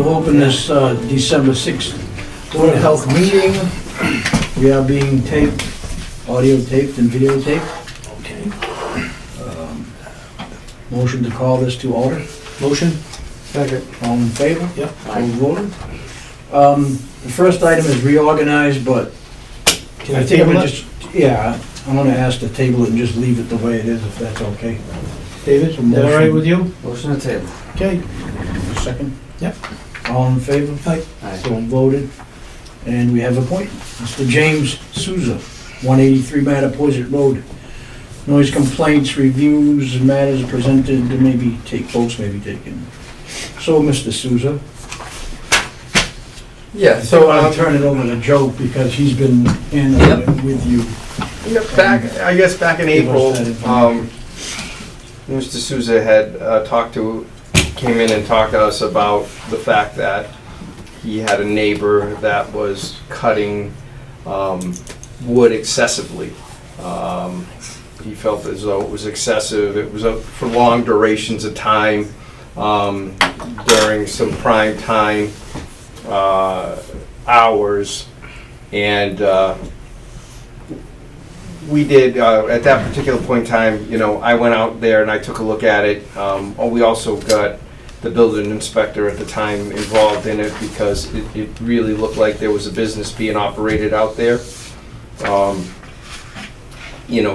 We'll open this December 6th Board of Health meeting. We are being taped, audio taped and videotaped. Okay. Motion to call this to order. Motion? Second. All in favor? Yep. So voted. The first item is reorganized, but Can I I think table we it? just, yeah, I'm gonna ask to table it and just leave it the way it is, if that's okay. David, is that all right with you? Motion to table. Okay. Second? Yep. All in favor? Aye. So voted. And we have a point. Mr. James Souza, 183 Mattapoisett Road. Noise complaints, reviews, and matters presented, maybe take votes, may be taken. So, Mr. Souza, Yeah, so I'll turn it over to Joe because he's been in with you. back in Give us April, that information. Mr. Souza had came in and talked to us about the fact that he had a neighbor that was cutting wood excessively. He felt as though it was excessive. It was for long durations of time during some prime time hours, and we did at that particular point in time. I went out there and I took a look at it. We also got the building inspector at the time involved in it because it really looked like there was a business being operated out there.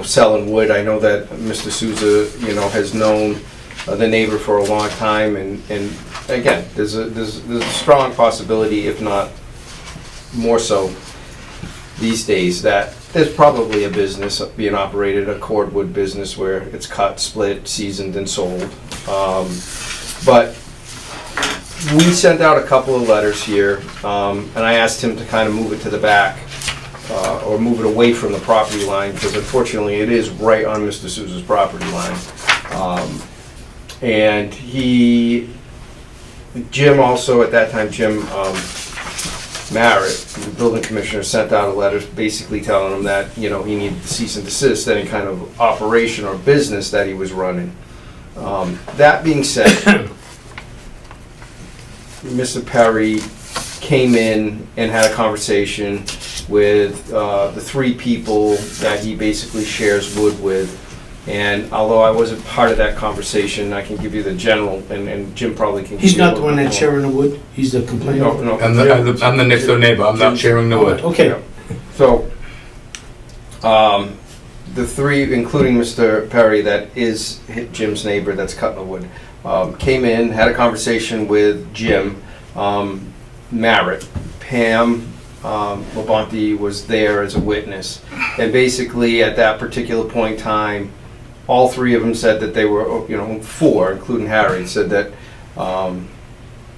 Selling wood. I know that Mr. Souza, has known the neighbor for a long time, and again, there's a strong possibility, if not more so these days, that there's probably a business being operated, a cordwood business where it's cut, split, seasoned, and sold. But we sent out a couple of letters here, and I asked him to kind of move it to the back, or move it away from the property line, because unfortunately it is right on Mr. Souza's property line. And Jim also, at that time, Jim Merritt, the building commissioner, sent out a letter basically telling him that, he needed to cease and desist any kind of operation or business that he was running. That being said, Mr. Perry came in and had a conversation with the three people that he basically shares wood with. And although I wasn't part of that conversation, I can give you the general, and Jim probably can. He's give you not a the one little that's more. sharing the wood? He's the complainant? No. I'm the next door neighbor, I'm not sharing the wood. Okay. So, the three, including Mr. Perry, that is Jim's neighbor that's cutting the wood, came in, had a conversation with Jim Merritt. Pam Labonte was there as a witness. And basically, at that particular point in time, all three of them said that they were, four, including Harry, said that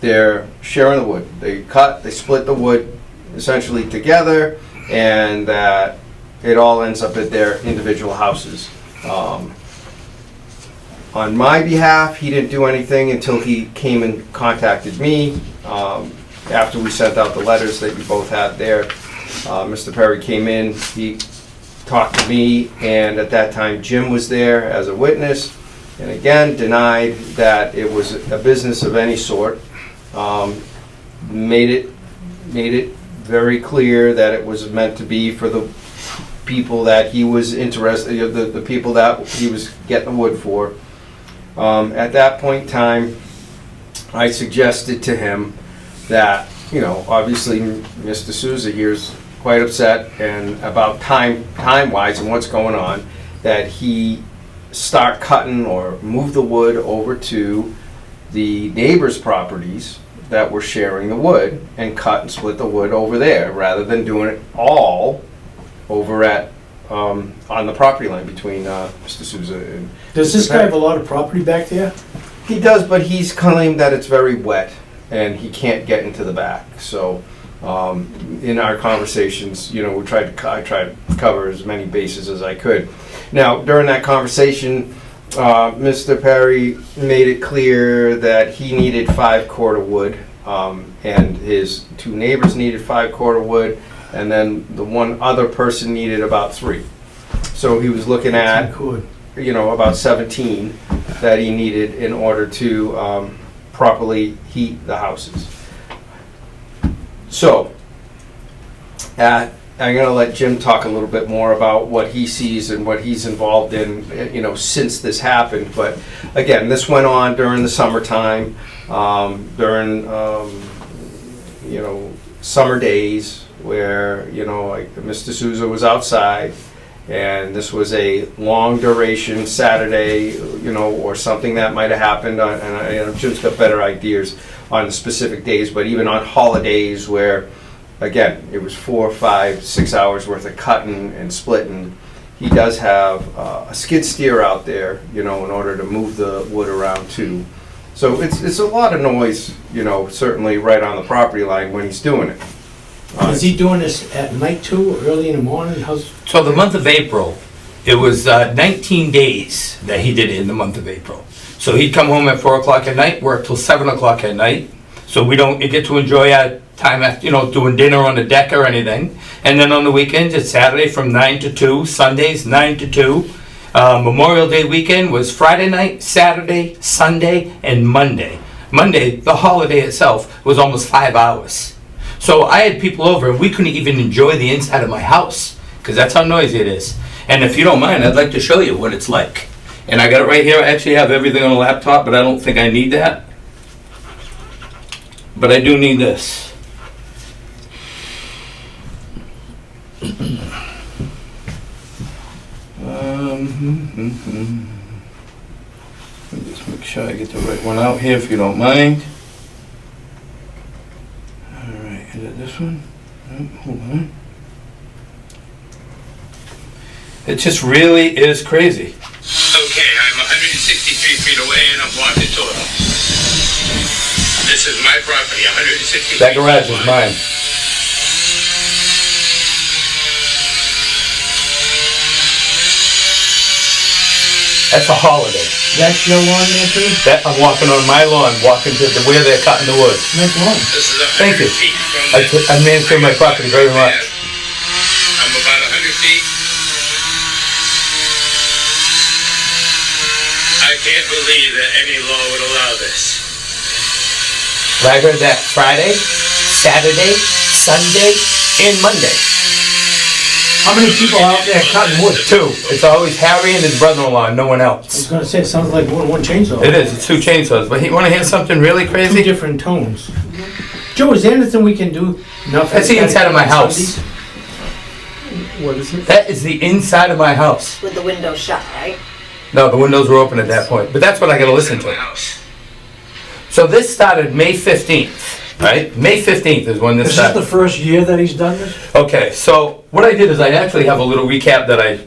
they're sharing the wood. They split the wood essentially together, and that it all ends up at their individual houses. On my behalf, he didn't do anything until he came and contacted me. After we sent out the letters that you both had there, Mr. Perry came in, he talked to me, and at that time Jim was there as a witness, and again denied that it was a business of any sort. Made it very clear that it was meant to be for the people that he was interested, the people that he was getting the wood for. At that point in time, I suggested to him that, obviously Mr. Souza here's quite upset and about time-wise and what's going on, that he start cutting or move the wood over to the neighbors' properties that were sharing the wood and cut and split the wood over there rather than doing it all over at on the property line between Mr. Souza and Does this guy have a lot of property back there? He does, but he's claimed that it's very wet and he can't get into the back. So in our conversations, I tried to cover as many bases as I could. Now, during that conversation, Mr. Perry made it clear that he needed 5 cord of wood, and his two neighbors needed 5 cord of wood, and then the one other person needed about 3. So he was looking at, about 17 that he needed in order to properly heat the houses. So, I'm gonna let Jim talk a little bit more about what he sees and what he's involved in, since this happened. But again, this went on during the summertime, during, summer days where, like Mr. Souza was outside, and this was a long duration Saturday, or something that might have happened on, and Jim's got better ideas on specific days, but even on holidays where, again, it was 4, 5, 6 hours worth of cutting and splitting. He does have a skid steer out there, in order to move the wood around too. So it's a lot of noise, certainly right on the property line when he's doing it. Is he doing this at night too, or early in the morning? So the month of April, it was 19 days that he did it in the month of April. So he'd come home at 4 o'clock at night, work till 7 o'clock at night. So we don't get to enjoy our time after, doing dinner on the deck or anything. And then on the weekends, it's Saturday from 9 to 2, Sundays 9 to 2. Memorial Day weekend was Friday night, Saturday, Sunday, and Monday. Monday, the holiday itself, was almost 5 hours. So I had people over and we couldn't even enjoy the inside of my house because that's how noisy it is. And if you don't mind, I'd like to show you what it's like. And I got it right here. I actually have everything on a laptop, but I don't think I need that. But I do need this. Let me just make sure I get the right one out here if you don't mind. Alright, is it this one? No, hold on. It just really is crazy. Okay, I'm 163 feet away and I'm wanted total. This is my property, 163 That garage is mine. That's a holiday. That's your lawn there too? That I'm walking on my lawn, walking to where they're cutting the wood. Nice lawn. This is 100 Thank you. feet from I maintain my property very much. I'm about 100 feet. I can't believe that any law would allow this. I heard that Friday, Saturday, Sunday, and Monday. How many people are out there cutting wood? 2. It's always Harry and his brother-in-law, no one I was else. gonna say, it sounds like one chainsaw. It is. It's 2 chainsaws. But you want to hear something really Two crazy? different tones. Joe, is there anything we can do? That's the inside of my house. What is it? That is the inside of my house. With the window shut, right? No, the windows were open at that point. But that's what I got to listen My to. house. So this started May 15th, right? May 15th is when this Is this the started. first year that he's done this? Okay, so what I did is I actually have a little recap that I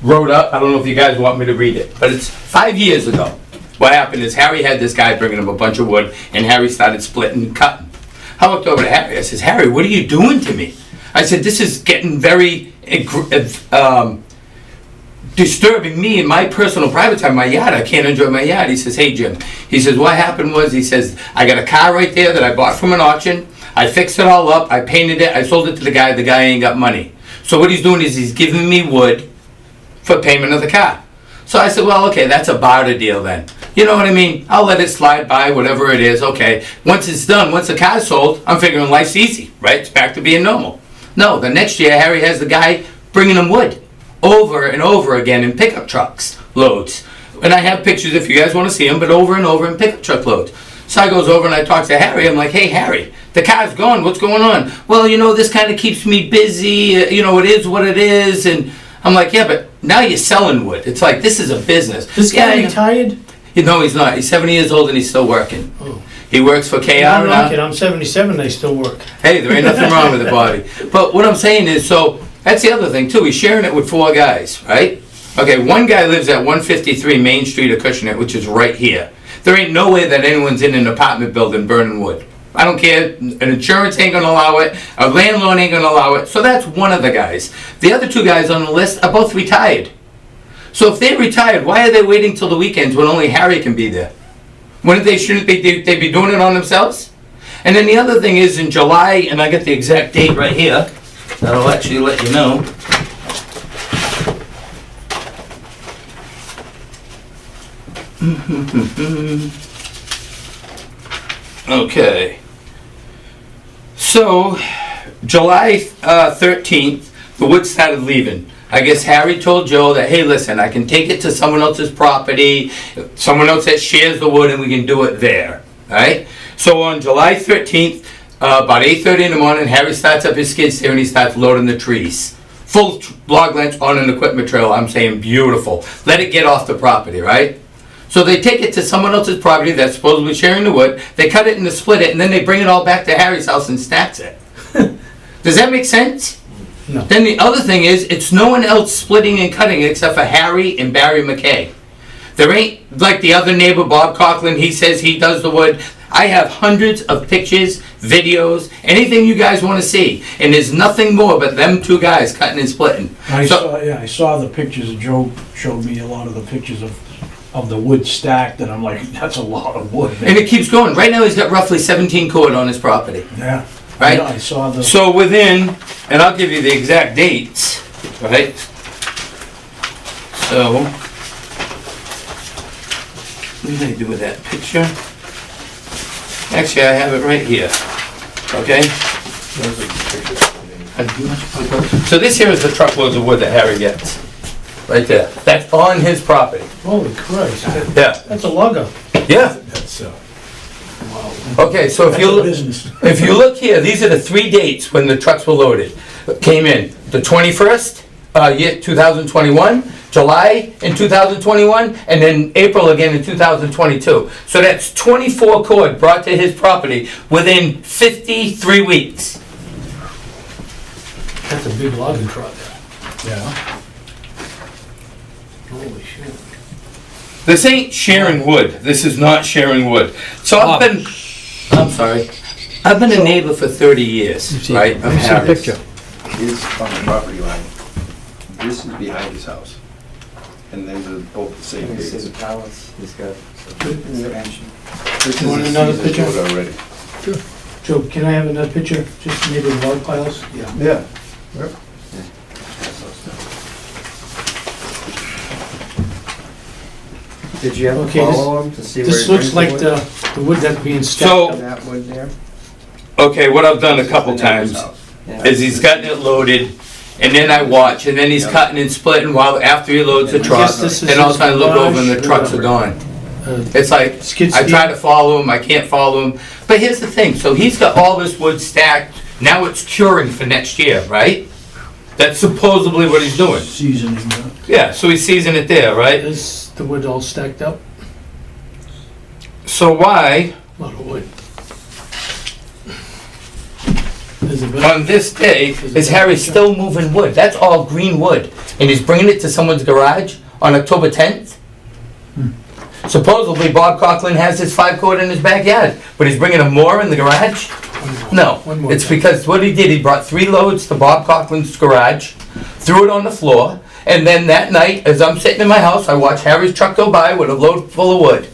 wrote up. I don't know if you guys want me to read it, but it's 5 years ago. What happened is Harry had this guy bringing him a bunch of wood, and Harry started splitting and cutting. I looked over to Harry. I says, Harry, what are you doing to me? I said, this is getting very disturbing me in my personal private time, my yard. I can't enjoy my yard. He says, hey, Jim. He says, what happened was, he says, I got a car right there that I bought from an auction. I fixed it all up. I painted it. I sold it to the guy. The guy ain't got money. So what he's doing is he's giving me wood for payment of the car. So I said, well, okay, that's a barter deal then. You know what I mean? I'll let it slide by, whatever it is. Okay, once it's done, once the car's sold, I'm figuring life's easy, right? It's back to being normal. No, the next year, Harry has the guy bringing him wood over and over again in pickup trucks, loads. And I have pictures if you guys want to see them, but over and over in pickup truck loads. So I goes over and I talk to Harry. I'm like, hey, Harry, the car's gone. What's going on? Well, this kind of keeps me busy. It is what it is. And I'm like, yeah, but now you're selling wood. It's like, this is a business. This guy retired? No, he's not. He's 70 years old and he's still working. Oh. He works for KR I'm now. not kidding. I'm 77, they still work. Hey, there ain't nothing wrong with the body. But what I'm saying is, so that's the other thing too. He's sharing it with 4 guys, right? Okay, one guy lives at 153 Main Street, Acushnet, which is right here. There ain't no way that anyone's in an apartment building burning wood. I don't care. An insurance ain't gonna allow it. A landlord ain't gonna allow it. So that's one of the guys. The other 2 guys on the list are both retired. So if they're retired, why are they waiting till the weekends when only Harry can be there? Shouldn't they be doing it on themselves? And then the other thing is in July, and I got the exact date right here, that'll actually let you know. Okay. So So, July 13th, the wood started leaving. I guess Harry told Joe that, hey, listen, I can take it to someone else's property, someone else that shares the wood, and we can do it there, right? So on July 13th, about 8:30 in the morning, Harry starts up his skid steer and he starts loading the trees. Full log length on an equipment trailer, I'm saying beautiful. Let it get off the property, right? So they take it to someone else's property that's supposedly sharing the wood, they cut it and split it, and then they bring it all back to Harry's house and stacks it. Does that make sense? No. Then the other thing is, it's no one else splitting and cutting it except for Harry and Barry McKay. There ain't like the other neighbor, Bob Coughlin, he says he does the wood. I have hundreds of pictures, videos, anything you guys want to see. And there's nothing more but them two guys cutting and splitting. I saw the pictures. Joe showed me a lot of the pictures of the wood stacked, and I'm like, that's a lot of wood, man. And it keeps going. Right now he's got roughly 17 cord on his property. Yeah. Right? Yeah, I saw the... So within, and I'll give you the exact dates, right? So, what did I do with that picture? Actually, I have it right here, okay? So this here is the truckloads of wood that Harry gets, right there. That's on his property. Holy Christ, Yeah. that's a lugger. Yeah. That's, Okay, so if that's you a business. if you look here, these are the 3 dates when the trucks were loaded. Came in the 21st, year 2021, July in 2021, and then April again in 2022. So that's 24 cord brought to his property within 53 weeks. That's a big logging truck. Yeah. Holy shit. This ain't sharing wood. This is not sharing wood. So I'm sorry. I've been a neighbor for 30 years, right? Of Harry's. Is on the property line. This is behind his house. And then they're both the same This is days. a palace, he's got some expansion. This You want is a another seasoned picture? wood already. Joe, can I have another picture? Just maybe the log piles? Yeah. Yeah. Did you ever Okay, this- follow him to see where This he looks brings like the wood? the wood that's being stacked So- up. That wood there? Okay, what I've done a couple This is the neighbor's times house. Yeah. is he's gotten it loaded, and then I watch, and then he's cutting and splitting while after he loads the I truck, guess this is and all of a his sudden I look over and the garage, trucks are gone. Uh, It's like, Skid I try steer. to follow him, I can't follow him. But here's the thing, so he's got all this wood stacked, now it's curing for next year, right? That's supposedly what he's doing. Seasoning, Yeah, so he's seasoning it there, right? Is the wood all stacked up? So why, Lot of wood. Is it on this day, is Harry still moving wood? That's all green wood, and he's bringing it to someone's garage on October 10th? Supposedly Bob Coughlin has his 5 cord in his backyard, but he's bringing him more in the garage? No, One more it's time. because what he did, he brought 3 loads to Bob Coughlin's garage, threw it on the floor, and then that night, as I'm sitting in my house, I watch Harry's truck go by with a load full of wood.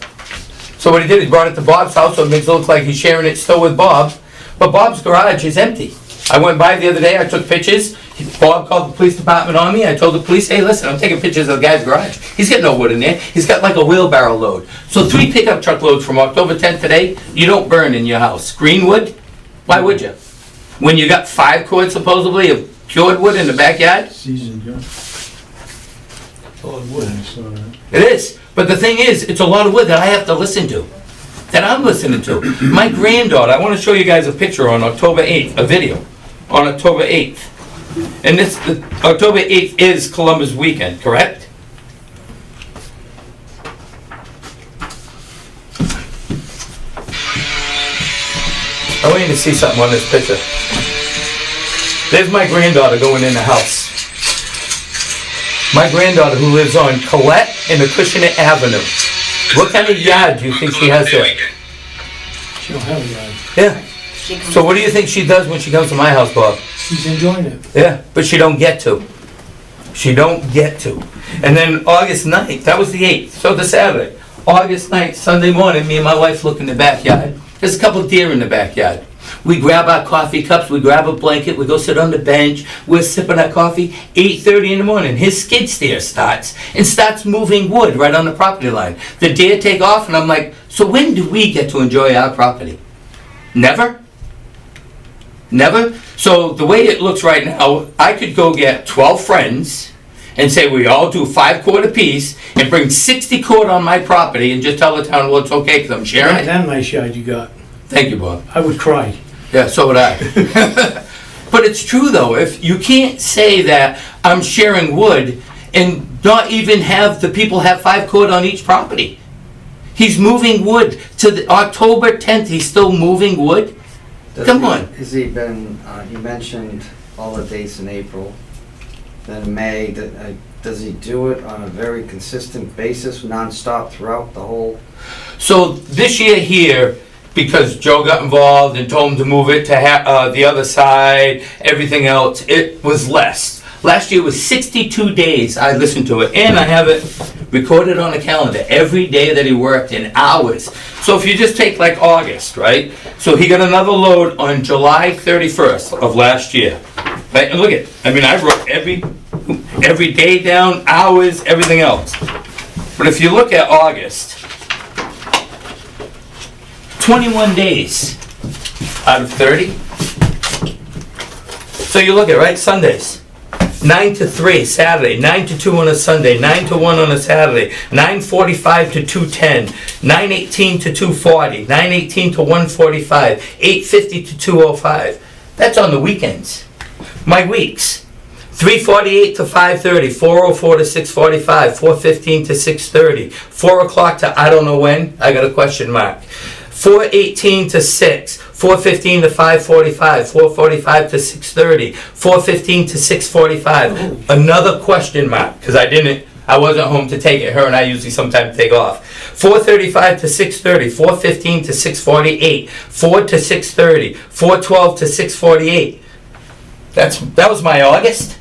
So what he did, he brought it to Bob's house, so it makes it look like he's sharing it still with Bob, but Bob's garage is empty. I went by the other day, I took pictures, Bob called the police department on me, I told the police, hey, listen, I'm taking pictures of the guy's garage. He's got no wood in there, he's got like a wheelbarrow load. So 3 pickup truck loads from October 10th today, you don't burn in your house. Green wood? Why would you? When you got 5 cords supposedly of cured wood in the backyard? seasoned, yeah. A lot of wood. I saw that. It is. But the thing is, it's a lot of wood that I have to listen to. That I'm listening to. My granddaughter, I want to show you guys a picture on October 8th, a video, on October 8th. And this, October 8th is Columbus weekend, correct? I want you to see something on this picture. There's my granddaughter going in the house. My granddaughter who lives on Colette and Acushnet Avenue. What kind of yard do you think she has there? She don't have a yard. Yeah. So what do you think she does when she comes to my house, Bob? She's enjoying it. Yeah, but she don't get to. She don't get to. And then August 9th, that was the 8th, so the Saturday. August 9th, Sunday morning, me and my wife look in the backyard. There's a couple of deer in the backyard. We grab our coffee cups, we grab a blanket, we go sit on the bench, we're sipping our coffee. 8:30 in the morning, his skid steer starts and starts moving wood right on the property line. The deer take off and I'm like, so when do we get to enjoy our property? Never? Never? So the way it looks right now, I could go get 12 friends and say we all do 5 quart apiece and bring 60 quart on my property and just tell the town, well, it's okay because I'm sharing it. That nice yard you got. Thank you, Bob. I would cry. Yeah, so would I. But it's true though, if you can't say that I'm sharing wood and not even have the people have 5 quart on each property. He's moving wood to the October 10th, he's still moving wood? Come on. Has he been, he mentioned all the dates in April, then May, does he do it on a very consistent basis, nonstop throughout the whole? So this year here, because Joe got involved and told him to move it to the other side, everything else, it was less. Last year was 62 days I listened to it, and I have it recorded on a calendar every day that he worked in hours. So if you just take like August, right? So he got another load on July 31st of last year. Right? And look at, I mean, I wrote every day down, hours, everything else. But if you look at August, 21 days out of 30. So you look at, right, Sundays. 9 to 3 Saturday, 9 to 2 on a Sunday, 9 to 1 on a Saturday, 9:45 to 2:10, 9:18 to 2:40, 9:18 to 1:45, 8:50 to 2:05. That's on the weekends. My weeks. 3:48 to 5:30, 4:04 to 6:45, 4:15 to 6:30, 4 o'clock to I don't know when, I got a question mark. 4:18 to 6, 4:15 to 5:45, 4:45 to 6:30, 4:15 to 6:45. Another question mark, because I wasn't home to take it. Her and I usually sometimes take off. 4:35 to 6:30, 4:15 to 6:48, 4 to 6:30, 4:12 to 6:48. That was my August.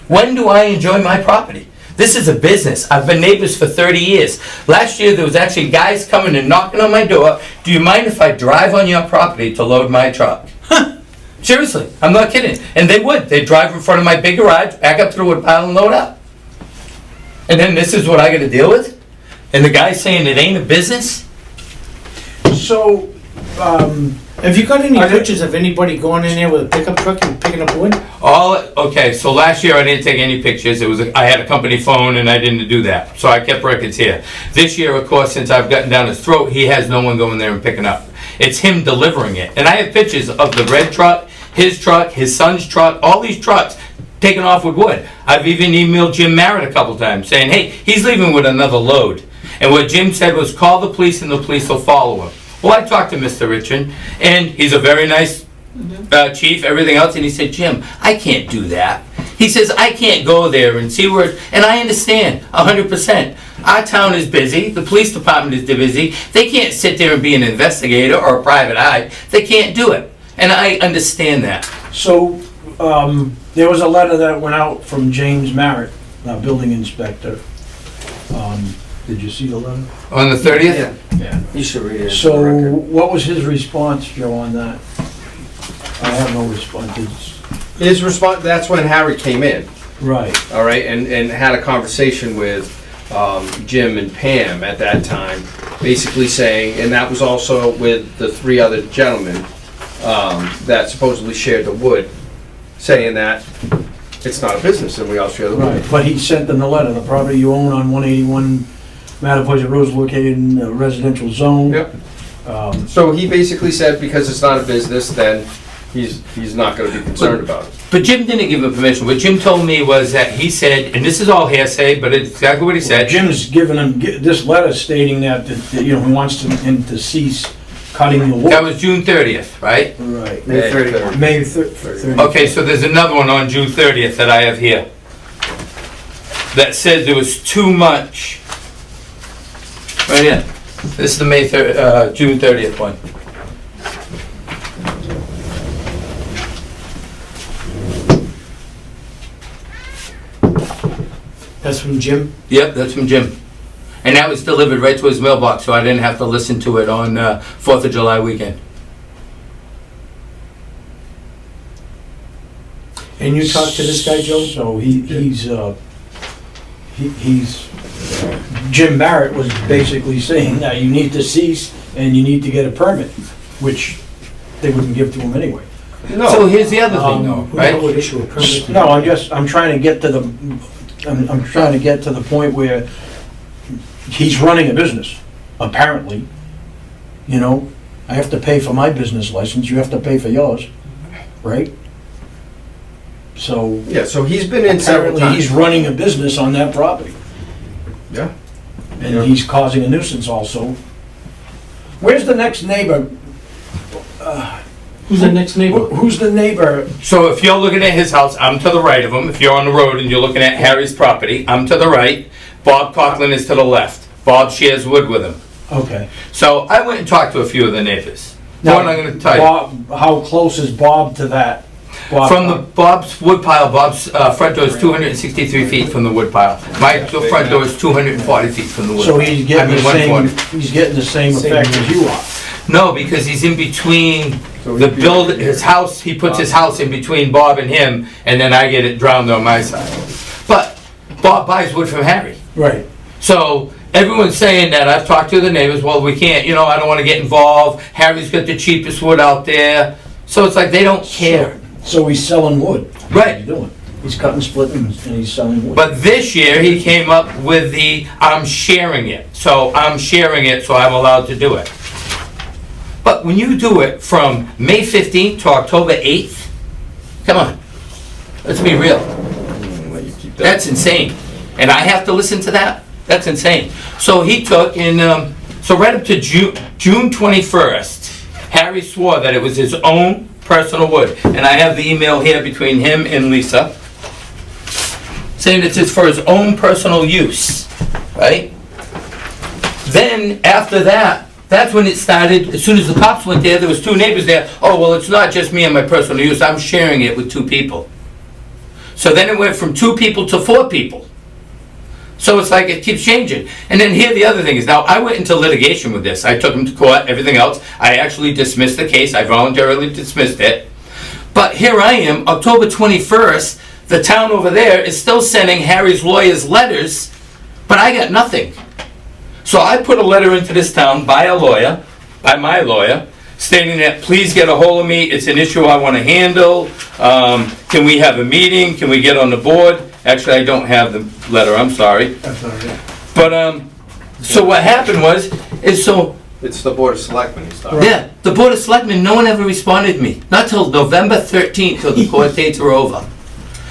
When do I enjoy my property? This is a business. I've been neighbors for 30 years. Last year, there was actually guys coming and knocking on my door. Do you mind if I drive on your property to load my truck? Seriously, I'm not kidding. And they would. They'd drive in front of my big garage, back up to the wood pile and load up. And then this is what I got to deal with? And the guy's saying it ain't a business? So, Have you got any pictures of anybody going in there with a pickup truck and picking up wood? Okay, so last year I didn't take any pictures. I had a company phone and I didn't do that. So I kept records here. This year, of course, since I've gotten down his throat, he has no one going there and picking up. It's him delivering it. And I have pictures of the red truck, his son's truck, all these trucks taking off with wood. I've even emailed Jim Merritt a couple times saying, hey, he's leaving with another load. And what Jim said was call the police and the police will follow him. Well, I talked to Mr. Richard, and he's a very nice chief, everything else, and he said, Jim, I can't do that. He says, I can't go there and see where, and I understand, 100%. Our town is busy, the police department is busy, they can't sit there and be an investigator or a private eye, they can't do it, and I understand that. so, there was a letter that went out from James Merritt, building inspector. Did you see the letter? On the 30th? Yeah. You should read it. So, what was his response, Joe, on that? I have no response. His response, that's when Harry came in, Right. all right, and had a conversation with Jim and Pam at that time, basically saying, and that was also with the 3 other gentlemen that supposedly shared the wood, saying that it's not a business and we all share the wood. Right, but he sent them the letter, the property you own on 181 Mattapoisett Road is located in a residential zone. Yep. So he basically said because it's not a business, then he's not gonna be concerned about it. But Jim didn't give him permission. What Jim told me was that he said, and this is all hearsay, but it's exactly what he said. Jim's given him this letter stating that, he wants him to cease cutting the wood. That was June 30th, right? Right. May 30th. May 30th. Okay, so there's another one on June 30th that I have here. That says there was too much. Right here. This is the June 30th one. That's from Jim? Yep, that's from Jim. And that was delivered right to his mailbox, so I didn't have to listen to it on 4th of July weekend. And you talked to this guy, Joe? So he's Jim Barrett was basically saying that you need to cease and you need to get a permit, which they wouldn't give to him anyway. So here's the other thing though, Who right? would issue a permit? to- No, I'm trying to get to I'm trying to get to the point where he's running a business, apparently. You know, I have to pay for my business license, you have to pay for yours, right? So Yeah, so he's been in several apparently he's times. running a business on that property. Yeah. And he's causing a nuisance also. Where's the next neighbor? Who's the next neighbor? Who's the neighbor? So if you're looking at his house, I'm to the right of him. If you're on the road and you're looking at Harry's property, I'm to the right. Bob Coughlin is to the left. Bob shares wood with him. Okay. So I went and talked to a few of the neighbors. One I'm gonna tell you. Bob, how close is Bob to that? Bob- From the Bob's wood pile, Bob's front door is 263 feet from the wood pile. My front door is 240 feet from the wood pile. So he's getting the 140. same, he's getting the same effect as you are. No, because he's in between the build, his house, he puts his house in between Bob and him, and then I get it drowned on my side. But Bob buys wood from Harry. Right. So everyone's saying that, I've talked to the neighbors, well, we can't, you know, I don't wanna get involved, Harry's got the cheapest wood out there. So it's like, they don't care. So he's selling wood. That's what Right. he's doing. He's cutting, splitting, and he's selling wood. But this year, he came up with the, I'm sharing it. So I'm sharing it, so I'm allowed to do it. But when you do it from May 15th to October 8th, come on, let's be real. That's insane. And I have to listen to that? That's insane. So he took and, so right up to June 21st, Harry swore that it was his own personal wood. And I have the email here between him and Lisa, saying it's for his own personal use, right? Then, after that, that's when it started. As soon as the cops went there was two neighbors there. Oh, well, it's not just me and my personal use, I'm sharing it with two people. So then it went from 2 people to 4 people. So it's like it keeps changing. And then here the other thing is, now I went into litigation with this. I took him to court, everything else. I actually dismissed the case. I voluntarily dismissed it. But here I am, October 21st, the town over there is still sending Harry's lawyers letters, but I got nothing. So I put a letter into this town by a lawyer, by my lawyer, stating that please get a hold of me, it's an issue I want to handle, can we have a meeting, can we get on the board? Actually, I don't have the letter, I'm sorry. That's all right. But, so what happened was, It's the Board of Selectmen he's talking. yeah, the Board of Selectmen, no one ever responded to me. Not till November 13th, till the court dates were over.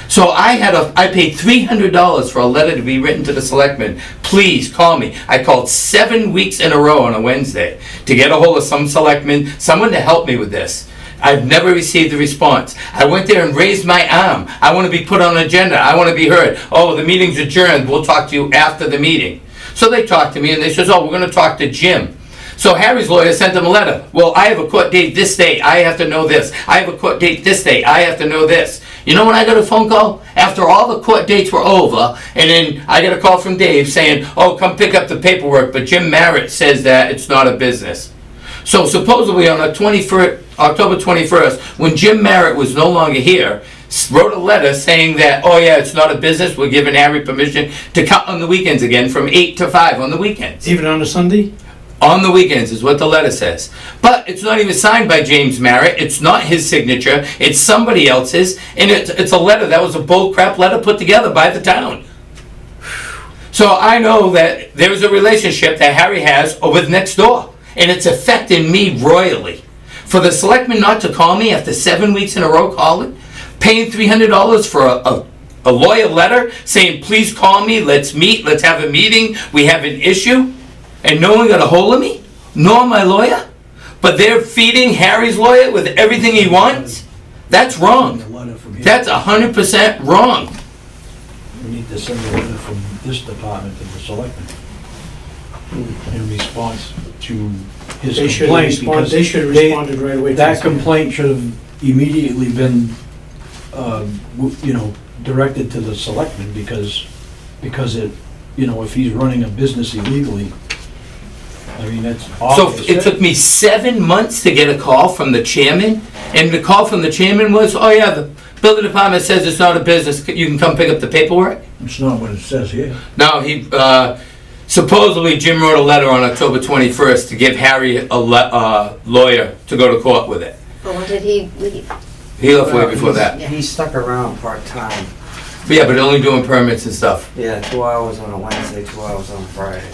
So I paid $300 for a letter to be written to the selectmen. Please call me. I called 7 weeks in a row on a Wednesday to get a hold of some selectmen, someone to help me with this. I've never received a response. I went there and raised my arm. I want to be put on an agenda. I want to be heard. Oh, the meeting's adjourned. We'll talk to you after the meeting. So they talked to me and they says, oh, we're going to talk to Jim. So Harry's lawyer sent him a letter. Well, I have a court date this day. I have to know this. I have a court date this day. I have to know this. You know when I got a phone call? After all the court dates were over, and then I got a call from Dave saying, oh, come pick up the paperwork, but Jim Merritt says that it's not a business. So supposedly on October 21st, when Jim Merritt was no longer here, wrote a letter saying that, oh yeah, it's not a business, we're giving Harry permission to cut on the weekends again from 8 to 5 on the weekends. Even on a Sunday? On the weekends is what the letter says. But it's not even signed by James Merritt. It's not his signature. It's somebody else's. And it's a letter. That was a bull crap letter put together by the town. So I know that there is a relationship that Harry has with next door. And it's affecting me royally. For the selectmen not to call me after 7 weeks in a row calling, paying $300 for a lawyer letter saying, please call me, let's meet, let's have a meeting, we have an issue. And no one got a hold of me, nor my lawyer, but they're feeding Harry's lawyer with everything he wants? That's wrong. That's 100% wrong. We need to send a letter from this department to the selectmen in response to his They should complaint. respond, because they should have they- responded right away. to That this. complaint should have immediately been, directed to the selectmen because it, if he's running a business illegally, I mean, that's So obvious. it took me 7 months to get a call from the chairman, and the call from the chairman was, oh yeah, the building department says it's not a business, you can come pick up the paperwork? It's not what it says here. No, supposedly Jim wrote a letter on October 21st to give Harry a lawyer to go to court with it. But when did he leave? He left way before that. He stuck around part-time. But yeah, but only doing permits and stuff. Yeah, 2 hours on a Wednesday, 2 hours on a Friday.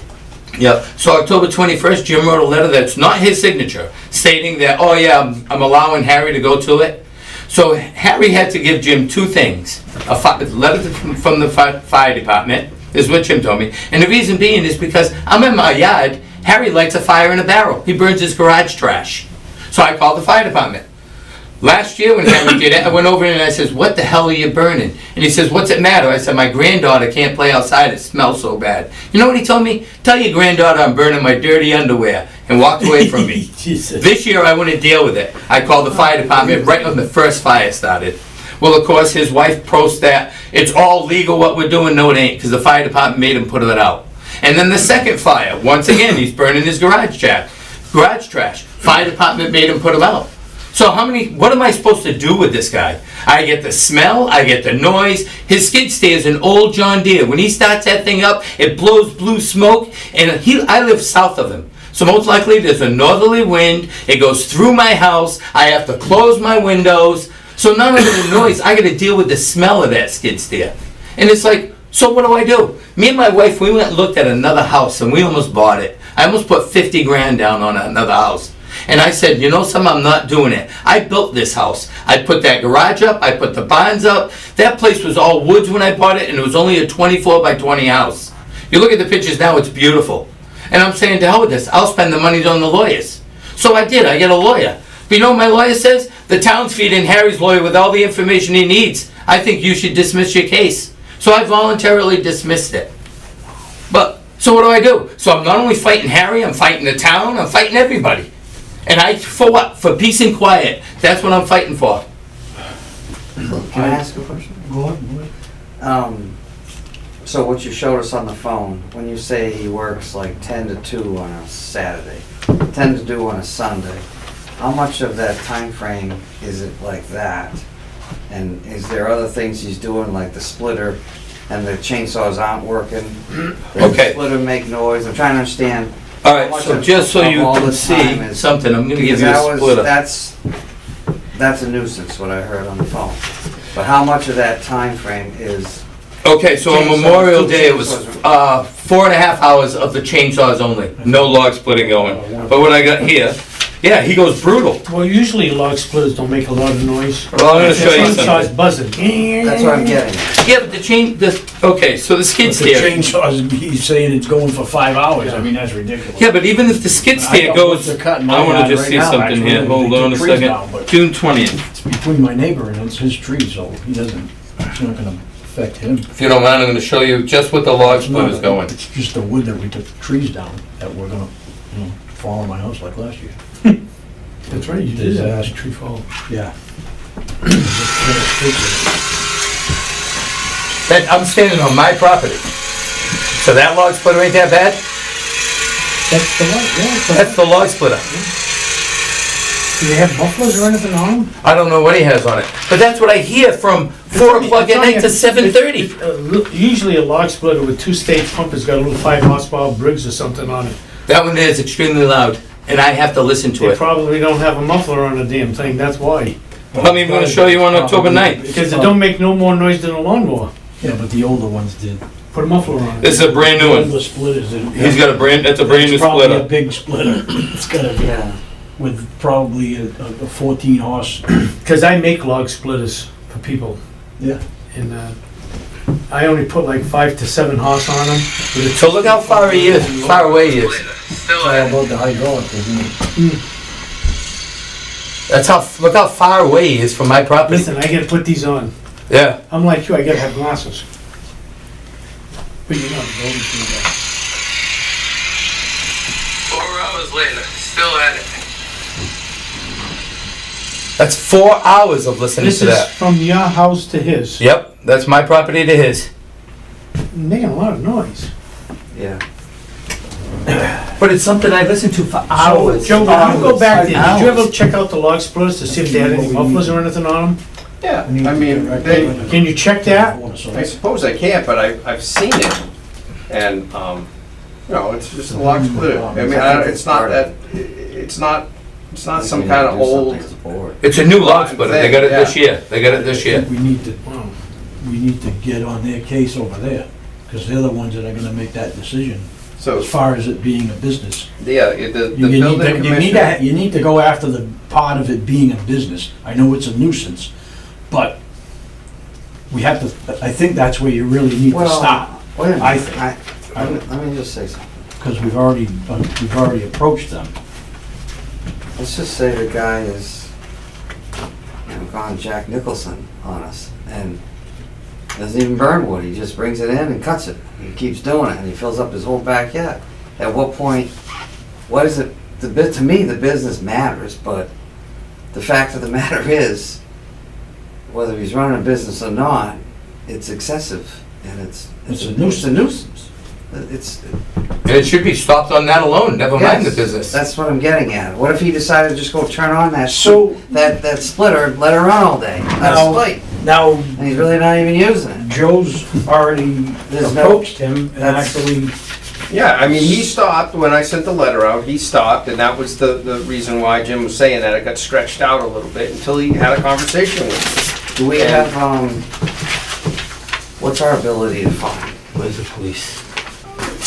Yep. So October 21st, Jim wrote a letter that's not his signature, stating that, oh yeah, I'm allowing Harry to go to it. So Harry had to give Jim two things. A letter from the fire department, is what Jim told me. And the reason being is because I'm in my yard, Harry lights a fire in a barrel. He burns his garage trash. So I called the fire department. Last year when Harry did it, I went over and I says, what the hell are you burning? And he says, what's it matter? I said, my granddaughter can't play outside, it smells so bad. You know what he told me? Tell your granddaughter I'm burning my dirty underwear, and walked away from me. Jesus. This year I wouldn't deal with it. I called the fire department right when the first fire started. Well, of course, his wife prosts that it's all legal what we're doing. No, it ain't, because the fire department made him put it out. And then the second fire, once again, he's burning his garage trash. Fire department made him put him out. So what am I supposed to do with this guy? I get the smell, I get the noise. His skid steer is an old John Deere. When he starts that thing up, it blows blue smoke, and I live south of him. So most likely there's a northerly wind, it goes through my house, I have to close my windows. So not only the noise, I gotta deal with the smell of that skid steer. And it's like, so what do? Me and my wife, we went and looked at another house and we almost bought it. I almost put 50 grand down on another house. And I said, you know something, I'm not doing it. I built this house. I put that garage up, I put the barns up. That place was all woods when I bought it, and it was only a 24 by 20 house. You look at the pictures now, it's beautiful. And I'm saying, to hell with this, I'll spend the money on the lawyers. So I did, I get a lawyer. But you know what my lawyer says? The town's feeding Harry's lawyer with all the information he needs. I think you should dismiss your case. So I voluntarily dismissed it. But, so what do? So I'm not only fighting Harry, I'm fighting the town, I'm fighting everybody. And for what? For peace and quiet. That's what I'm fighting for. Can I ask a question? Go on. So what you showed us on the phone, when you say he works like 10 to 2 on a Saturday, 10 to 2 on a Sunday, how much of that time frame is it like that? And is there other things he's doing, like the splitter and the chainsaws aren't working? Okay. The splitter make noise? I'm trying to understand. All right, so just so you can see something, I'm going to give you a splitter. That's a nuisance, what I heard on the phone. But how much of that time frame is? Okay, so on Memorial Day, it was 4.5 hours of the chainsaws only. No log splitting going. But what I got here, yeah, he goes brutal. Well, usually log splitters don't make a lot of noise. Well, I'm going to show you Chainsaw's something. buzzing. That's what I'm getting. Yeah, but okay, so the skid The steer. chainsaws, he's saying it's going for 5 hours. I mean, that's ridiculous. Yeah, but even if the skid steer I got goes, wood to cut in my I want yard to just right see now, something actually. here. Hold They on a took trees second. down, but June 20th. It's between my neighbor and it's his tree, so it's not gonna affect him. If you don't mind, I'm going to show you just what the log It's split not- is going. It's just the wood that we took the trees down that were gonna, fall on my house like last year. That's right, you did Disaster. that tree fall. Yeah. That, I'm standing on my property. So that log splitter ain't that bad? That's the one, yeah. That's the log splitter. Do they have mufflers or anything on them? I don't know what he has on it. But that's what I hear from 4 o'clock at night to 7:30. Usually a log splitter with 2-stage pump has got a little 5 horsepower Briggs or something on it. That one there is extremely loud, and I have to listen to They it. probably don't have a muffler on the damn thing, that's why. I'm even going to show you on October 9th. Because it don't make no more noise than a lawnmower. Yeah, but the older ones did. Put a muffler on it. This is a brand new one. The splitters. He's got that's a brand new It's probably a splitter. big splitter. It's got a, Yeah. with probably a 14 horse. Because I make log splitters for people. Yeah. And I only put like 5 to 7 horse on them. So look how far he is, far away he is. Still It's all about the hydraulic, isn't it? Look how far away he is from my property. Listen, I gotta put these on. Yeah. I'm like you, I gotta have glasses. But you're not going to 4 hours later, still at it. That's 4 hours of listening This to is that. from your house to his. Yep, that's my property to his. Making a lot of noise. Yeah. But it's something I listen to for hours. Joe, when you go back there, did you Hours. ever check out the log splitters to see if they had any mufflers or anything on them? Yeah, I mean, they, Can you check that? I suppose I can't, but I've seen it, and, it's just a log splitter. I mean, it's not It's not some kind of old. It's a new log splitter, they got it this year, they got it this year. We need to get on their case over there, because they're the ones that are gonna make that decision, So, as far as it being a business. yeah, the You need building to, commissioner. you need to go after the part of it being a business. I know it's a nuisance, but we have to, I think that's where you really need to Well, stop, wait a minute. I think. Let me just say something. because we've already approached them. Let's just say the guy is, gone Jack Nicholson on us, and doesn't even burn wood, he just brings it in and cuts it. He keeps doing it, and he fills up his whole backyard. At what point, what is it, to me, the business matters, but the fact of the matter is, whether he's running a business or not, it's excessive, and it's It's a a nuisance. nuisance. It's, And it should be stopped on that alone, never mind the yes, business. that's what I'm getting at. What if he decided to just go turn on that So, that splitter, let it run all day, that's Now- split, now, and he's really not even using it. Joe's already There's no- approached him and that's- actually, Yeah, I mean, he stopped when I sent the letter out, he stopped, and that was the reason why Jim was saying that. It got stretched out a little bit until he had a conversation with me. Do we have, what's our ability to find? Where's the police?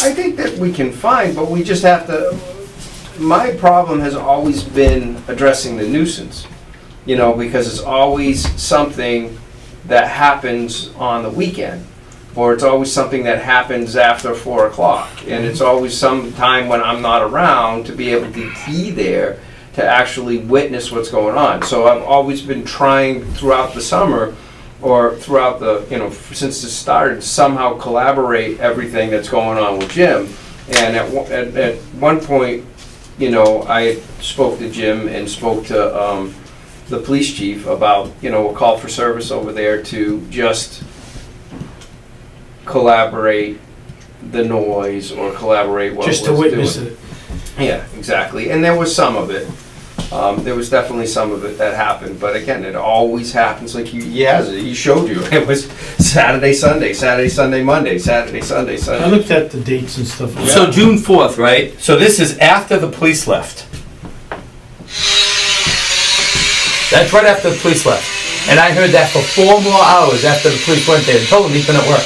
I think that we can find, but we just have to, my problem has always been addressing the nuisance, because it's always something that happens on the weekend, or it's always something that happens after 4 o'clock, and it's always some time when I'm not around to be able to be there to actually witness what's going on. So I've always been trying throughout the summer, or throughout the, since it started, somehow collaborate everything that's going on with Jim. And at one point, I spoke to Jim and spoke to the police chief about, a call for service over there to just collaborate the noise or collaborate what was Just to witness doing. it. Yeah, exactly. And there was some of it. There was definitely some of it that happened, but again, it always happens like he showed you. It was Saturday, Sunday, Saturday, Sunday, Monday, Saturday, Sunday, I Sunday. looked at the dates and stuff. So June 4th, right? So this is after the police left. That's right after the police left. And I heard that for 4 more hours after the police went there and told him he couldn't work.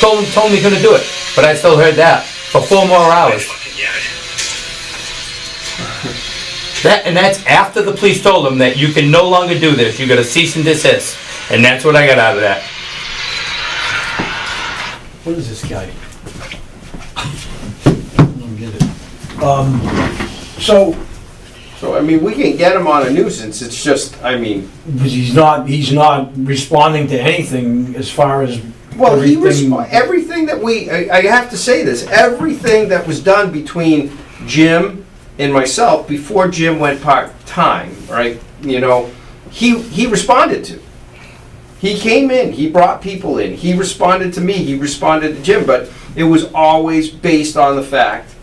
Told him he couldn't do it. But I still heard that for 4 more hours. And that's after the police told him that you can no longer do this. You got to cease and desist. And that's what I got out of that. what is this guy? I don't get it. So, I mean, we can get him on a nuisance, it's just, I mean, Because he's not responding to anything as far as well, everything. everything that I have to say this, everything that was done between Jim and myself before Jim went part-time, right? He responded to. He came in, he brought people in, he responded to me, he responded to Jim, but it was always based on the fact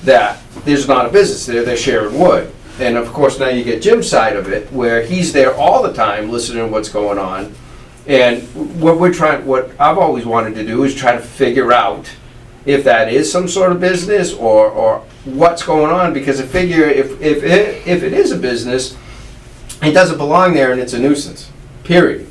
that there's not a business there, they're sharing wood. And of course, now you get Jim's side of it, where he's there all the time listening to what's going on. And what I've always wanted to do is try to figure out if that is some sort of business or what's going on, because I figure if it is a business, it doesn't belong there and it's a nuisance, period.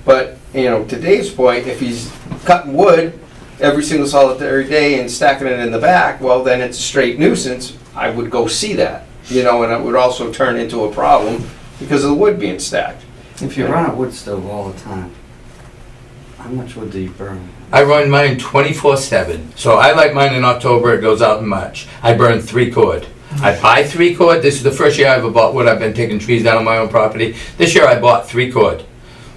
But, to Dave's point, if he's cutting wood every single solitary day and stacking it in the back, well, then it's a straight nuisance. I would go see that, and it would also turn into a problem because of the wood being stacked. If you run a wood stove all the time, how much wood do you burn? I run mine 24/7. So I light mine in October, it goes out in March. I burn 3 cord. I buy 3 cord. This is the first year I ever bought wood. I've been taking trees down on my own property. This year I bought 3 cord.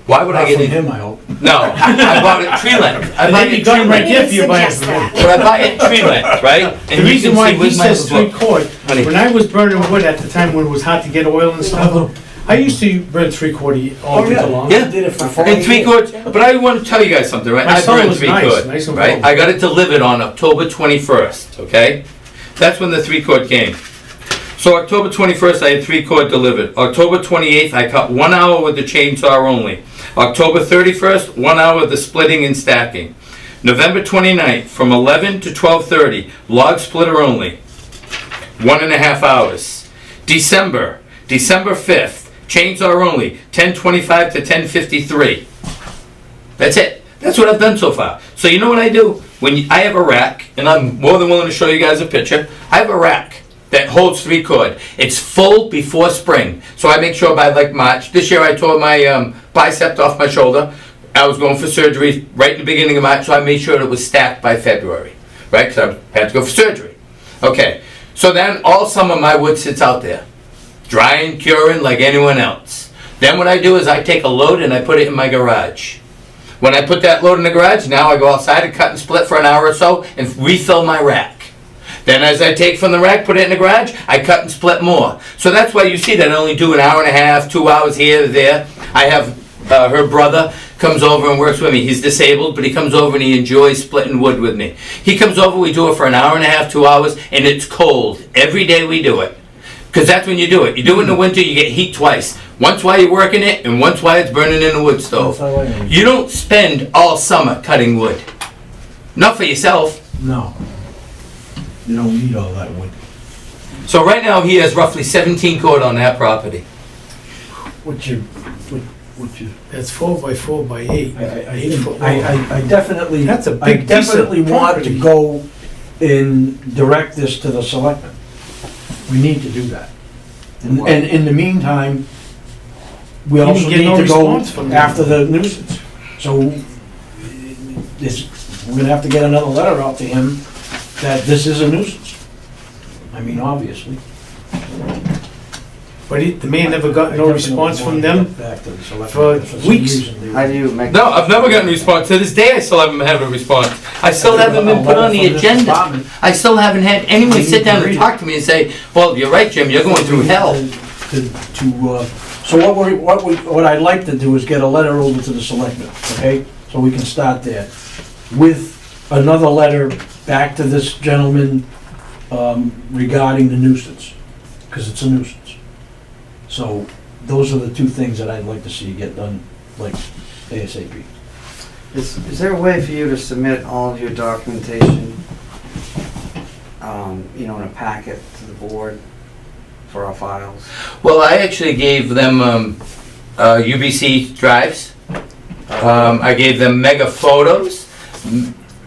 Why would I Not get from it? him, I hope. No, I bought it tree length. I And buy then you it got tree him right length. there for you buying from him. But I buy it tree length, right? The reason why he says 3 book. cord, Honey. when I was burning wood at the time when it was hard to get oil and stuff, I used to burn 3 cord all Oh, winter long. Yeah. I did it for 4 And 3 cords, but I want to tell you guys something, right? My I cellar burned was 3 nice, cord, nice and right? full. I got it delivered on October 21st, okay? That's when the 3 cord came. So October 21st, I had 3 cord delivered. October 28th, I cut 1 hour with the chainsaw only. October 31st, 1 hour of the splitting and stacking. November 29th, from 11 to 12:30, log splitter only, 1.5 hours. December 5th, chainsaw only, 10:25 to 10:53. That's it. That's what I've done so far. So you know what I do? I have a rack, and I'm more than willing to show you guys a picture. I have a rack that holds 3 cord. It's full before spring. So I make sure by like March. This year I tore my bicep off my shoulder. I was going for surgery right in the beginning of March, so I made sure it was stacked by February. Right? Because I had to go for surgery. Okay. So then all summer my wood sits out there, drying, curing like anyone else. Then what I do is I take a load and I put it in my garage. When I put that load in the garage, now I go outside and cut and split for an hour or so and refill my rack. Then as I take from the rack, put it in the garage, I cut and split more. So that's why you see that I only do an hour and a half, 2 hours here, there. I have her brother comes over and works with me. He's disabled, but he comes over and he enjoys splitting wood with me. He comes over, we do it for an hour and a half, 2 hours, and it's cold. Every day we do it. Because that's when you do it. You do it in the winter, you get heat twice. Once while you're working it, and once while it's burning in the wood stove. That's how I am. You don't spend all summer cutting wood. Not for yourself. No. You don't need all that wood. So right now he has roughly 17 cord on that property. What you, That's 4 by 4 by 8. I definitely, That's a big I piece of definitely want to property. go and direct this to the selectmen. We need to do that. And in the meantime, we didn't also get need no to go response from them. after the nuisance. So, we're gonna have to get another letter out to him that this is a nuisance. I mean, obviously. But the man never got I no definitely response wanna from get them? back to the selectmen. for some weeks. reason they- How do you make? No, I've never gotten a response. To this day I still haven't had a response. I still haven't been put on the From this agenda. department. I still haven't had anyone sit down and talk to me and say, well, you're right, Jim, you're going through hell. So what I'd like to do is get a letter over to the selectmen, okay? So we can start there. With another letter back to this gentleman regarding the nuisance, because it's a nuisance. So those are the 2 things that I'd like to see get done, like ASAP. Is there a way for you to submit all of your documentation, in a packet to the board for our files? Well, I actually gave them UBC drives. I gave them mega photos.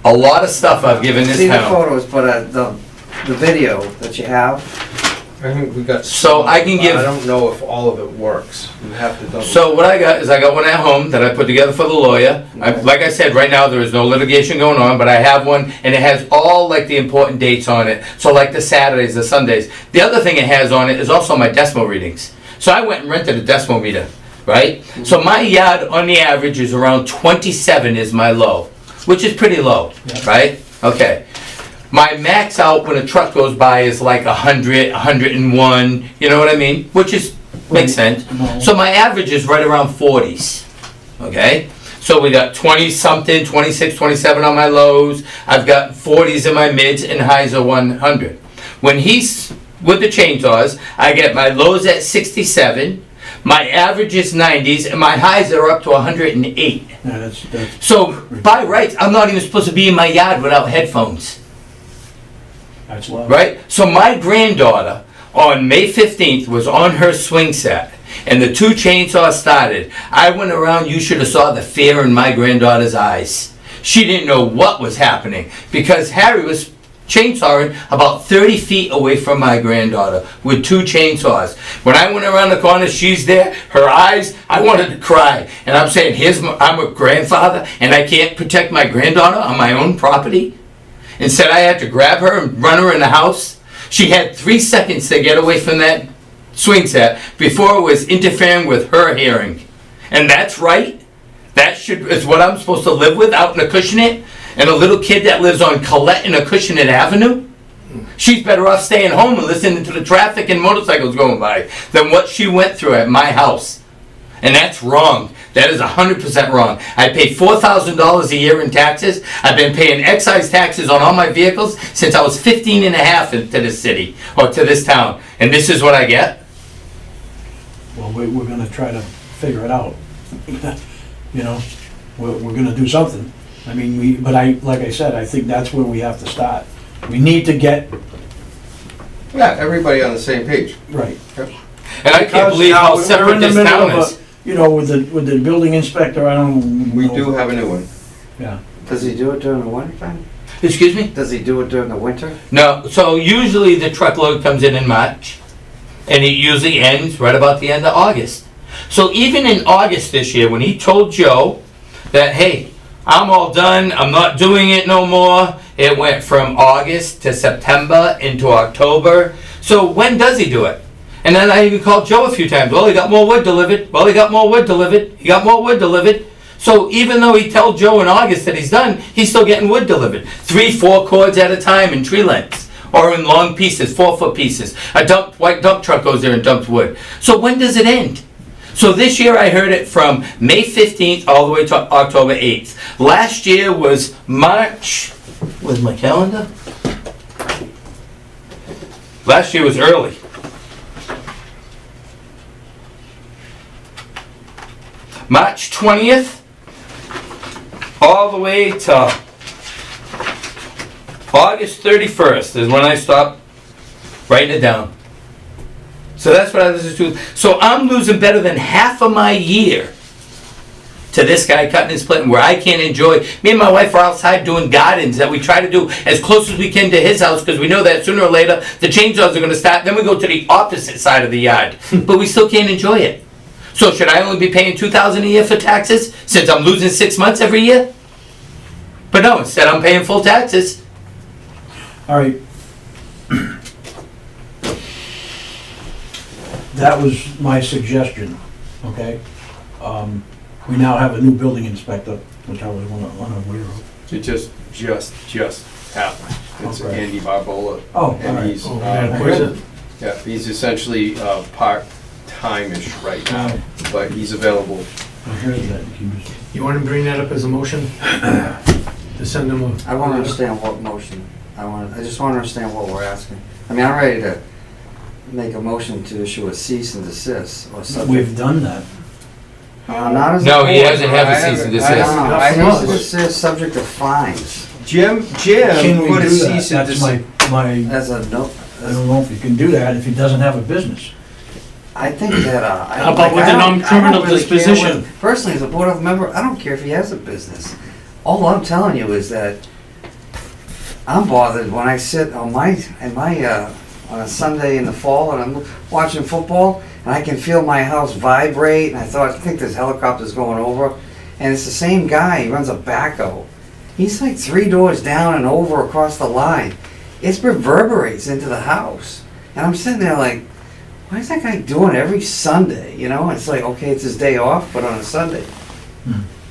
A lot of stuff I've given this See the town. photos, but the video that you have, I think we got. So I can but give- I don't know if all of it works. You have to double. So what I got is I got one at home that I put together for the lawyer. Like I said, right now there is no litigation going on, but I have one and it has all like the important dates on it. So like the Saturdays, the Sundays. The other thing it has on it is also my decimal readings. So I went and rented a decimal meter, right? So my yard on the average is around 27 is my low, which is pretty low, right? Okay. My max out when a truck goes by is like 100, 101, you know what I mean? Which is, makes sense. So my average is right around 40s, okay? So we got 20 something, 26, 27 on my lows. I've got 40s in my mids and highs are 100. When he's with the chainsaws, I get my lows at 67, my average is 90s, and my highs are up to 108. Yeah, that's, So by rights, I'm not even supposed to be in my yard without headphones. that's low. Right? So my granddaughter on May 15th was on her swing set and the 2 chainsaws started. I went around, you should have saw the fear in my granddaughter's eyes. She didn't know what was happening because Harry was chainsawing about 30 feet away from my granddaughter with 2 chainsaws. When I went around the corner, she's there, her eyes, I wanted to cry. And I'm saying, I'm a grandfather and I can't protect my granddaughter on my own property? Instead, I had to grab her and run her in the house. She had 3 seconds to get away from that swing set before it was interfering with her hearing. And that's right. That is what I'm supposed to live with out in Acushnet? And a little kid that lives on Colette and Acushnet Avenue? She's better off staying home and listening to the traffic and motorcycles going by than what she went through at my house. And that's wrong. That is 100% wrong. I pay $4,000 a year in taxes. I've been paying excise taxes on all my vehicles since I was 15 and a half into this city, or to this town. And this is what I get? Well, we're gonna try to figure it out. You know, we're gonna do something. I mean, like I said, I think that's where we have to start. We need to get Yeah, everybody on the same page. Right. And I can't Because believe now how we're in separate the this middle town of is. You know, with the building inspector, I don't. We know. do have a new one. Yeah. Does he do it during the winter time? Excuse me? Does he do it during the winter? No, so usually the truckload comes in March, and it usually ends right about the end of August. So even in August this year, when he told Joe that, hey, I'm all done, I'm not doing it no more, it went from August to September into October. So when does he do it? And then I even called Joe a few times. Well, he got more wood delivered. Well, he got more wood delivered. He got more wood delivered. So even though he told Joe in August that he's done, he's still getting wood delivered. 3-4 cords at a time in tree lengths. Or in long pieces, 4-foot pieces. A white dump truck goes there and dumps wood. So when does it end? So this year I heard it from May 15th all the way to October 8th. Last year was March, with my calendar? Last year was early. March 20th, all the way to August 31st is when I stopped writing it down. So that's what I listen to. So I'm losing better than half of my year to this guy cutting and splitting, where I can't enjoy. Me and my wife are outside doing gardens that we try to do as close as we can to his house, because we know that sooner or later the chainsaws are going to start. Then we go to the opposite side of the yard, but we still can't enjoy it. So should I only be paying $2,000 a year for taxes since I'm losing 6 months every year? But no, instead I'm paying full taxes. All right. That was my suggestion, okay? We now have a new building inspector, which I was unaware of. It just happened. It's Okay. Andy Barbola. Oh, all And right. he's, Oh, man, where's it? yeah, he's essentially part-time-ish right now, Right. but he's available. I heard that. He was- You want to bring that up as a motion? To send them a... I want to understand what motion. I just want to understand what we're asking. I mean, I'm ready to make a motion to issue a cease and desist or something. We've done that. Not as a No, he board. doesn't have a I cease and haven't- No, desist. no, Not I from cease us. and desist subject to fines. Jim Can we put a do that? cease and That's desist. my, As a no, I don't know if you can do that if he doesn't have a business. I think that, How about with a non-criminal disposition? Personally, as a board of member, I don't care if he has a business. All I'm telling you is that I'm bothered when I sit on on a Sunday in the fall and I'm watching football and I can feel my house vibrate and I think there's helicopters going over, and it's the same guy, he runs a backhoe. He's like 3 doors down and over across the line. It reverberates into the house. And I'm sitting there like, why is that guy doing it every Sunday? You know, it's like, okay, it's his day off, but on a Sunday.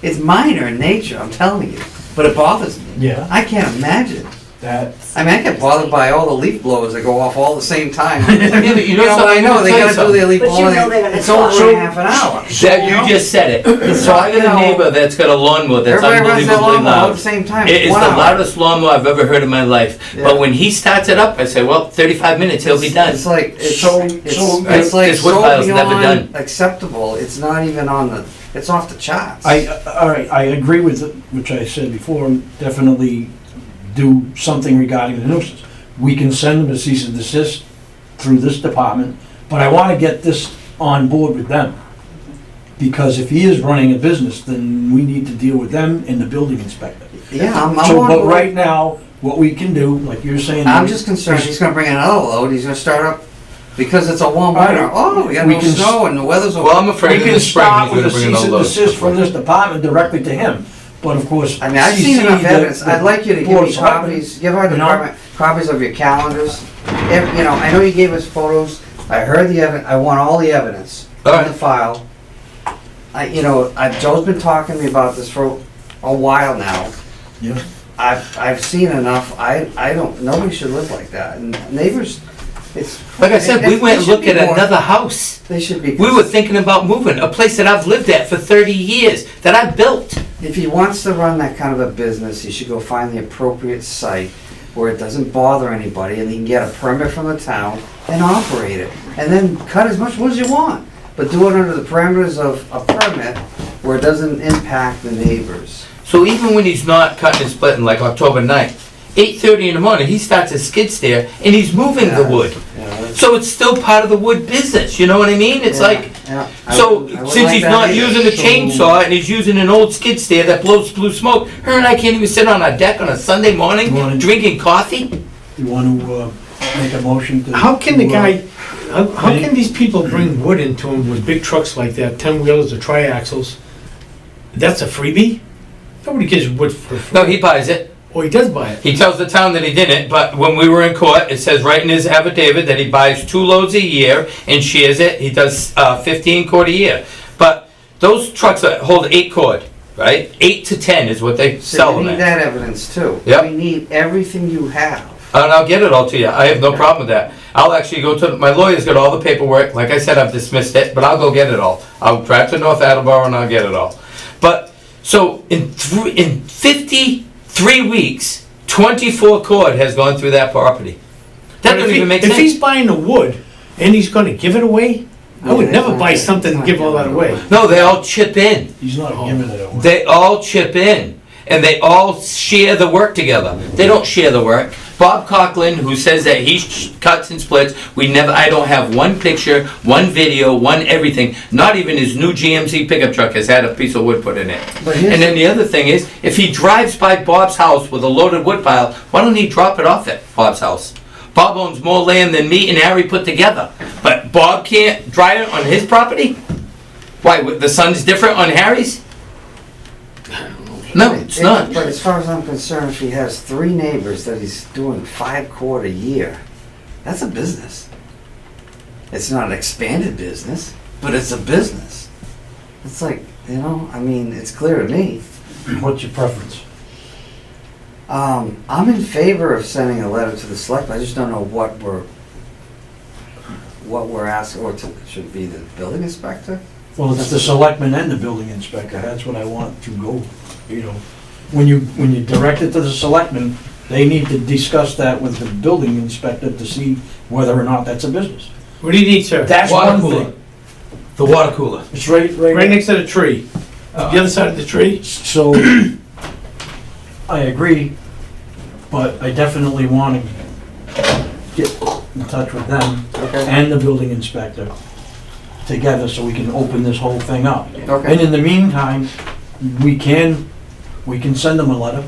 It's minor in nature, I'm telling you, but it bothers me. Yeah. I can't imagine. That's, I mean, I get bothered by all the leaf blowers that go off all the same time. Yeah, but you know something, I know, I'm they gonna gotta tell do you their leaf But you blower, know they're gonna it's stop. over in half an hour. That you just said it. So I got a neighbor that's got a lawnmower that's Everybody runs their unbelievably lawnmower at the loud. same time. It is One the hour. loudest lawnmower I've ever heard in my life. Yeah. But when he starts it up, I say, well, 35 minutes, he'll be done. It's like, it's So- it's like This wood so pile's never beyond done. acceptable, it's not even on the, it's off the charts. all right, I agree with, which I said before, definitely do something regarding the nuisance. We can send them a cease and desist through this department, but I want to get this on board with them. Because if he is running a business, then we need to deal with them and the building inspector. Yeah, I'm So, on but board. right now, what we can do, like you're saying. I'm just concerned he's gonna bring another load, he's gonna start up, because it's a warm All right. winter, oh, we got We no can snow and the weather's over. Well, I'm afraid We in can the spring start he's with gonna a bring cease in and a load. desist from this department directly to him. But of course. I mean, I've seen CC enough the- evidence, the I'd like you to give Board me of Selectmen. copies, give our you know? department copies of your calendars. You know, I know you gave us photos, I heard the evidence, I want all the evidence All in right. the file. Joe's been talking to me about this for a while now. Yeah. I've seen enough, nobody should live like that, and neighbors, it's. Like I said, we they went and should looked be at more- another house. They should be. We were thinking about moving, a place that I've lived at for 30 years, that I built. If he wants to run that kind of a business, he should go find the appropriate site where it doesn't bother anybody and he can get a permit from the town and operate it. And then cut as much wood as you want, but do it under the parameters of a permit where it doesn't impact the neighbors. So even when he's not cutting and splitting, like October 9th, 8:30 in the morning, he starts a skid steer and he's moving the wood. Yeah, that's- So it's still part of the wood business, you know what I mean? It's yeah, like, yeah. so I would since like he's that not either. using a chainsaw and he's using an old skid steer that blows blue smoke, her and I can't even sit on our deck on a Sunday morning You wanna- drinking coffee? You want to make a motion to? How can the to, guy, how can these people bring wood into them with big trucks like that, 10-wheelers or triaxles? That's a freebie? Nobody gives wood for free. No, he buys it. Oh, he does buy it. He tells the town that he didn't, but when we were in court, it says right in his affidavit that he buys 2 loads a year and shares it. He does 15 cord a year. But those trucks that hold 8 cord, right? 8 to 10 is what they See, sell we them need at. that evidence too. Yep. We need everything you have. And I'll get it all to you. I have no problem with that. I'll actually go to, my lawyer's got all the paperwork. Like I said, I've dismissed it, but I'll go get it all. I'll drive to North Attleboro and I'll get it all. But, so in 53 weeks, 24 cord has gone through that property. That But doesn't even make if sense. he's buying the wood and he's gonna give it away, I would Yeah, never it's buy not- something and give all that away. No, they all chip in. He's not giving it away. They all chip in. And they all share the work together. They don't share the work. Bob Coughlin, who says that he cuts and splits, I don't have one picture, one video, one everything. Not even his new GMC pickup truck has had a piece of wood put in it. But here's- And then the other thing is, if he drives by Bob's house with a loaded wood pile, why don't he drop it off at Bob's house? Bob owns more land than me and Harry put together. But Bob can't drive it on his property? Why, the son's different on Harry's? No, it's not. But as far as I'm concerned, if he has 3 neighbors that he's doing 5 cord a year, that's a business. It's not an expanded business, but it's a business. It's like, you know, I mean, it's clear to me. What's your preference? I'm in favor of sending a letter to the select, I just don't know what we're asking, or should it be the building inspector? Well, it's the selectman and the building inspector, that's what I want to go, you know. When you direct it to the selectmen, they need to discuss that with the building inspector to see whether or not that's a business. What do you need, sir? That's Water one cooler. thing. The water cooler. It's right Right next to the tree. The other side of the tree. So, I agree, but I definitely want to get in touch with them Okay. and the building inspector together so we can open this whole thing up. And Okay. in the meantime, we can send them a letter,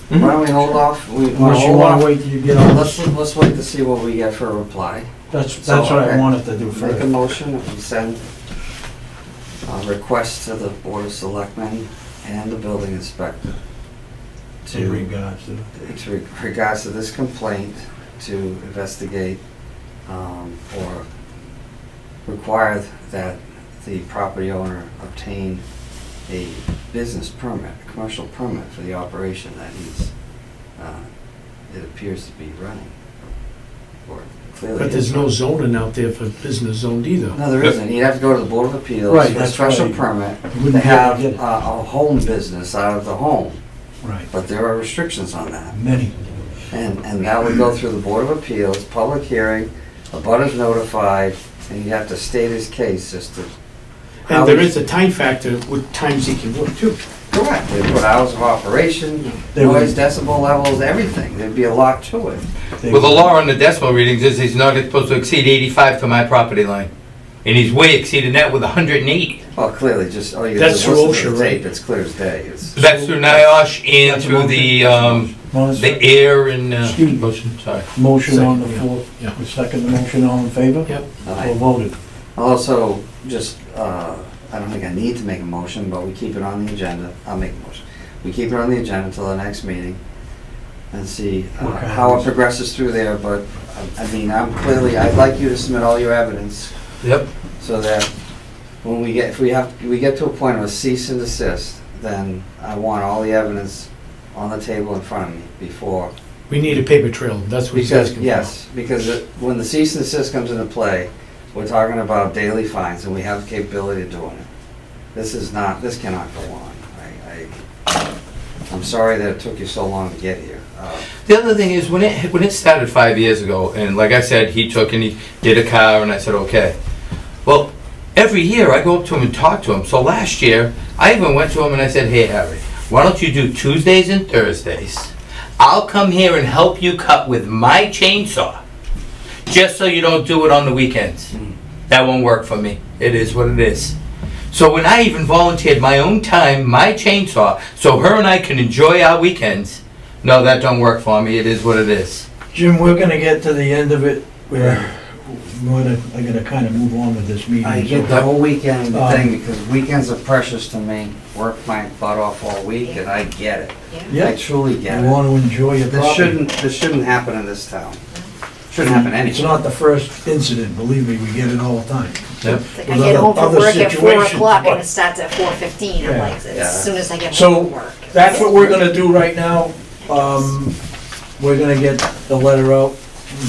Why don't we hold off? We wanna unless you hold want off? to wait till you get all Let's, this. let's wait to see what we get for a reply. That's So, what I okay. wanted to do Make a first. motion that we send a request to the Board of Selectmen and the building inspector In to, regards to, regards to this complaint, to investigate or require that the property owner obtain a business permit, a commercial permit for the operation that he's, it appears to be running. Or clearly. But there's is no running. zoning out there for business zoned either. No, there isn't. You'd have to go to the Board of Appeals Right, for a that's special right. permit You to wouldn't be able to have get it. a home business out of the home. right, But there are restrictions on that. many. And that would go through the Board of Appeals, public hearing, a butter's notified, and you'd have to state his case as to. how And there he- is a time factor with times he can work too. Correct. They put hours of operation, They would- noise, decibel levels, everything. There'd be a lot to it. They- Well, the law on the decimal readings is he's not supposed to exceed 85 to my property line. And he's way exceeding that with 180. Well, clearly, just, all you That's do is listen to through the OSHA, tape, right? it's clear as day. It's. That's through NIOSH and That's a through the, Well, it's the air and, Excuse me. motion, sorry. motion on the Second, yeah. floor. Yeah. The second motion, all in favor? Yep. Or voted? I'll also just, I don't think I need to make a motion, but we keep it on the agenda. I'll make a motion. We keep it on the agenda until the next meeting and see What kind how of- it progresses through there, but, I mean, I'd like you to submit all your evidence Yep. so that when we get, we get to a point of a cease and desist, then I want all the evidence on the table in front of me before. We need a paper trail, that's what he's Because, asking for. yes, because when the cease and desist comes into play, we're talking about daily fines, and we have the capability of doing it. This cannot go on. I'm sorry that it took you so long to get here. The other thing is, when it started 5 years ago, and like I said, he took and he did a car, and I said, okay. Well, every year I go up to him and talk to him. So last year, I even went to him and I said, hey, Harry, why don't you do Tuesdays and Thursdays? I'll come here and help you cut with my chainsaw, just so you don't do it on the weekends. That won't work for me. It is what it is. So when I even volunteered my own time, my chainsaw, so her and I can enjoy our weekends, no, that don't work for me. It is what it is. Jim, we're gonna get to the end of it. I gotta kind of move on with this meeting. I get the whole weekend thing, because weekends are precious to me. Work my butt off all week, and I get it. I Yeah, truly get you it. want to enjoy your property. This shouldn't happen in this town. Shouldn't happen It's anywhere. not the first incident, believe me, we get it all the time. Yep. Like I get home from Other work at 4 situations, o'clock but- and it starts at 4:15. I'm Yeah. like, Yeah. as soon as I get So, home from work. That's what we're gonna do right now. We're gonna get the letter out,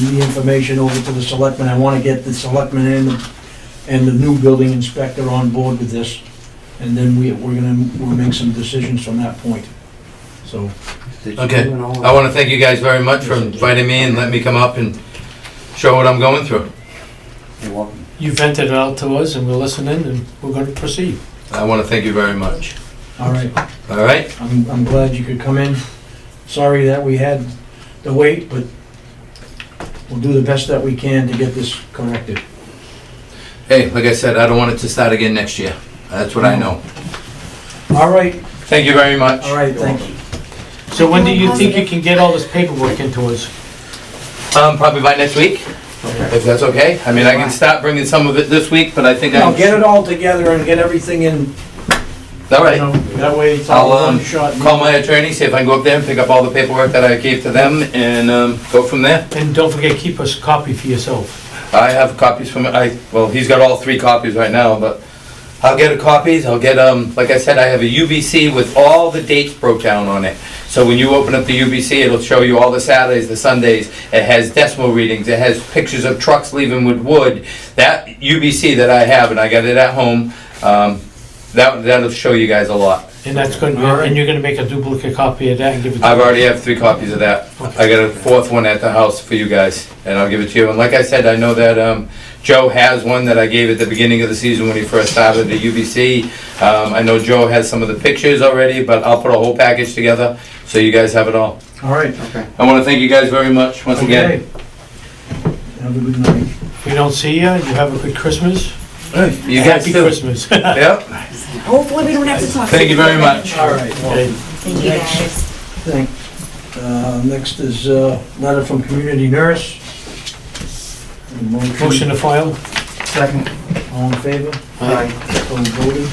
the information over to the selectmen. I wanna get the selectmen and the new building inspector on board with this. And then we'll make some decisions from that point. So, Did you Okay. do an all- I want to thank you guys very much for inviting me and letting me come up and show what I'm going through. You're welcome. You vented it out to us and we're listening and we're gonna proceed. I want to thank you very much. all right, All right? I'm glad you could come in. Sorry that we had to wait, but we'll do the best that we can to get this corrected. Hey, like I said, I don't want it to start again next year. That's what I know. All right, Thank you very much. all right, thank you. So when do you think you can get all this paperwork into us? Probably by next week, if that's okay. I mean, I can start bringing some of it this week, but I think Now, get it all together and get everything in, All you right. know, that way it's all I'll one shot. call my attorney, see if I can go up there and pick up all the paperwork that I gave to them and go from there. And don't forget, keep us a copy for yourself. I have copies from, well, he's got all 3 copies right now, but I'll get copies. I'll get, like I said, I have a UBC with all the dates broke down on it. So when you open up the UBC, it'll show you all the Saturdays, the Sundays. It has decimal readings. It has pictures of trucks leaving with wood. That UBC that I have, and I got it at home, that'll show you guys a lot. And that's good, All right. and you're gonna make a duplicate copy of that and give it to I've already have 3 copies of that. I got a 4th one at the house for you guys, and I'll give it to you. And like I said, I know that Joe has one that I gave at the beginning of the season when he first started the UBC. I know Joe has some of the pictures already, but I'll put a whole package together so you guys have it all. All right. Okay. I want to thank you guys very much once again. Okay. Have a good night. If we don't see you, you have a good Christmas. You guys Happy too. Christmas. Yep. Hopefully we don't have to talk. Thank you very much. All right. Okay. Thank you guys. Next is a letter from community nurse. Motion to file? Second. All in favor? Aye. So voted.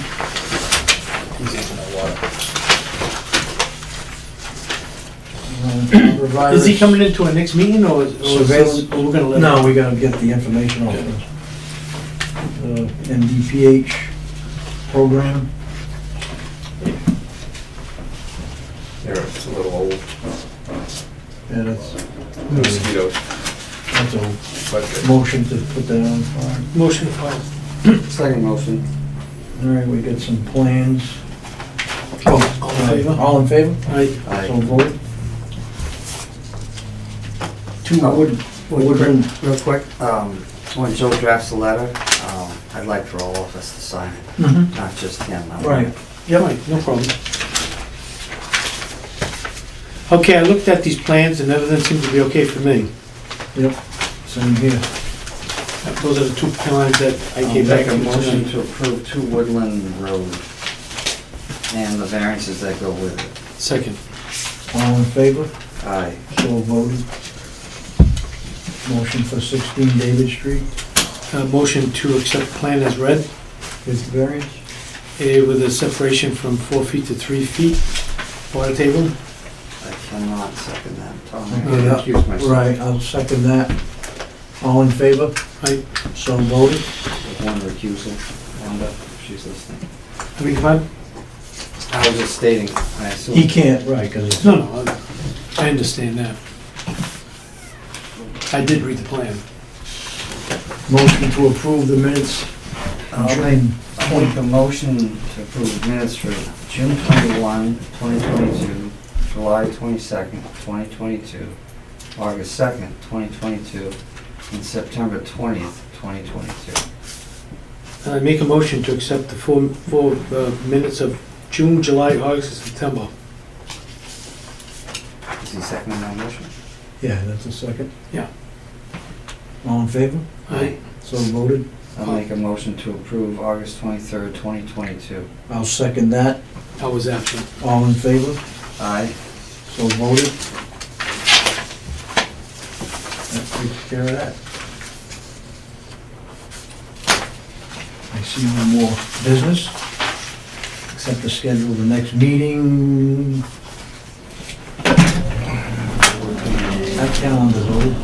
Is he coming into our next meeting or is Surveillance. this, we're gonna let him? No, we gotta get the information off this. MDPH program. It's a little old. Yeah, that's Mosquitoes. old. But Motion to put that on file. Motion to file. Second motion. All right, we got some plans. All in favor? All in favor? Aye. So Aye. voted. 2 Oh. Woodburn. Real quick, when Joe drafts the letter, I'd like for all of us to sign it, Mhm. not just him. Right. Right, no problem. Okay, I looked at these plans and everything seems to be okay for me. Yep, same here. Those are the 2 plans that I I'll came back make a to motion tonight. to approve 2 Woodland Road and the variances that go with it. Second. All in favor? Aye. So voted. Motion for 16 David Street Motion to accept plan as read, with variance. with a separation from 4 feet to 3 feet. Water table. I cannot second that. Tom, Okay, I'm gonna recuse myself. Right, I'll second that. All in favor? Aye. So voted. With one recusal, Wanda, if she's listening. I mean, come on. I was just stating, I assume. He can't, right, because it's... No, I understand that. I did read the plan. Motion to approve the minutes. I'll make a motion to approve the minutes for June 21, 2022, July 22nd, 2022, August 2nd, 2022, and September 20th, 2022. I make a motion to accept the four minutes of June, July, August, and September. Is he seconding my motion? Yeah, that's a second. Yeah. All in favor? Aye. So voted. I'll make a motion to approve August 23rd, 2022. I'll second that. I was absent. All in favor? Aye. So voted. That takes care of that. I see no more business, except to schedule the next meeting. That calendar's old.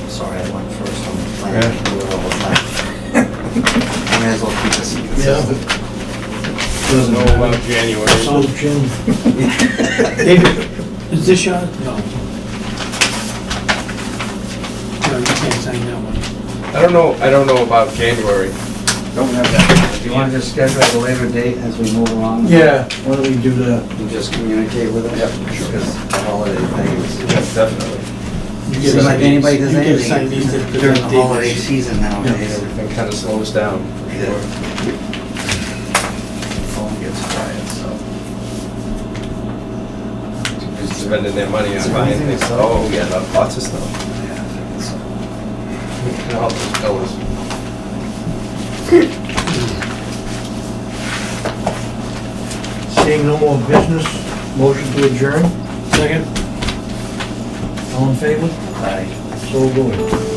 Sorry, I went first on the plan. Do it all the time. I may as well keep this consistent. Doesn't Know matter. about January. So, Jim, David, is this yours? No. No, you can't sign that one. I don't know about January. Don't have that. Do you want to just schedule at a later date as we move along? yeah, why don't we do that? And just communicate with us? Yep, sure. Because the holiday things. Yes, definitely. You Seems like anybody does you gotta sign these anything to- during the David. holiday season nowadays. Everything kind of slows down. Yeah. Phone gets quiet, so. Too busy spending their money on So buying anything things. to sell? Oh, yeah, lots of stuff. Yeah, so. Can help those fellas. Seeing no more business, motion to adjourn, Second? all in favor? Aye. So voted.